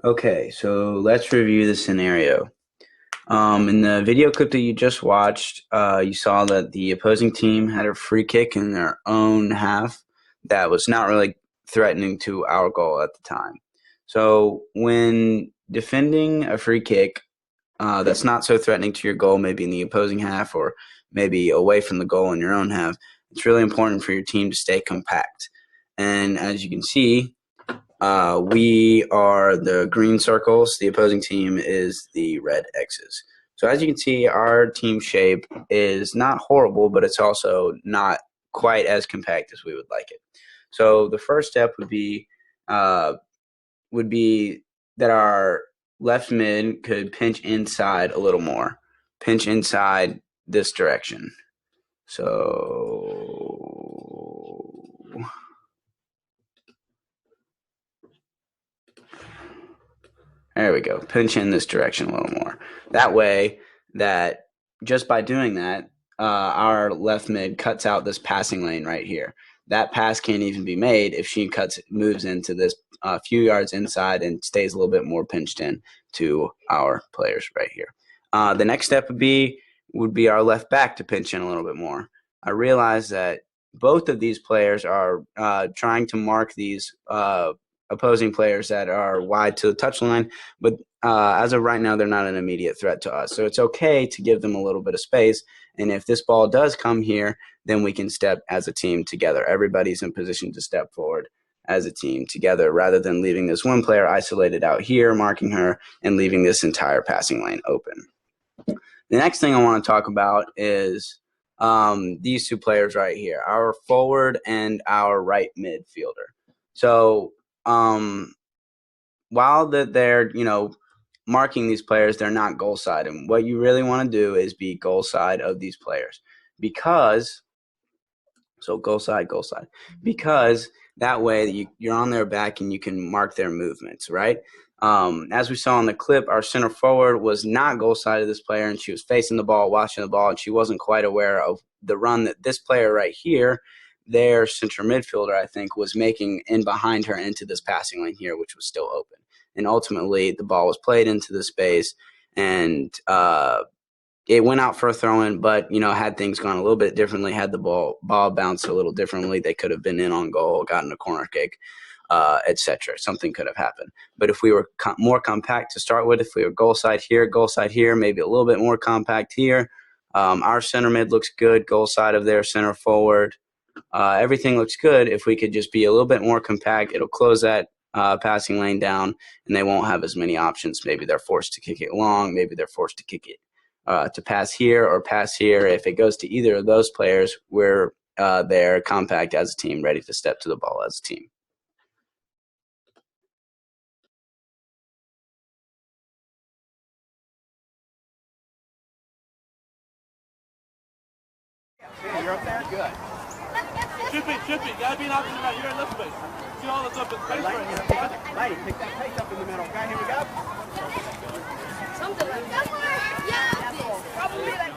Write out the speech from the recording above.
Okay, so let's review the scenario. In the video clip that you just watched, you saw that the opposing team had a free kick in their own half that was not really threatening to our goal at the time. So when defending a free kick that's not so threatening to your goal, maybe in the opposing half or maybe away from the goal in your own half, it's really important for your team to stay compact. And as you can see, we are the green circles. The opposing team is the red X's. So as you can see, our team shape is not horrible, but it's also not quite as compact as we would like it. So the first step would be that our left mid could pinch inside a little more, pinch inside this direction. So there we go. Pinch in this direction a little more. That way, that just by doing that, our left mid cuts out this passing lane right here. That pass can't even be made if she moves into this few yards inside and stays a little bit more pinched in to our players right here. The next step would be our left back to pinch in a little bit more. I realize that both of these players are trying to mark these opposing players that are wide to the touchline, but as of right now, they're not an immediate threat to us. So it's okay to give them a little bit of space. And if this ball does come here, then we can step as a team together. Everybody's in position to step forward as a team together rather than leaving this one player isolated out here, marking her, and leaving this entire passing lane open. The next thing I want to talk about is these two players right here, our forward and our right midfielder. So while they're, marking these players, they're not goal side. And what you really want to do is be goal side of these players goal side, because that way you're on their back and you can mark their movements, right? As we saw in the clip, our center forward was not goal side of this player, and she was facing the ball, watching the ball, and she wasn't quite aware of the run that this player right here, their center midfielder, I think, was making in behind her into this passing lane here, which was still open. And ultimately, the ball was played into the space, and it went out for a throw-in, but, had things gone a little bit differently, had the ball bounced a little differently, they could have been in on goal, gotten a corner kick, etc. Something could have happened. But if we were more compact to start with, if we were goal side here, maybe a little bit more compact here, our center mid looks good, goal side of their center forward. Everything looks good. If we could just be a little bit more compact, it'll close that passing lane down, and they won't have as many options. Maybe they're forced to kick it long. Maybe they're forced to kick it to pass here or pass here. If it goes to either of those players, we're there compact as a team, ready to step to the ball as a team. Yeah, you're up there? Good. Should be. Gotta be an option right here in this space. See all this open space right here. Lady, pick that pace up in the middle. Okay, here we go. Something like that. Yeah. Probably like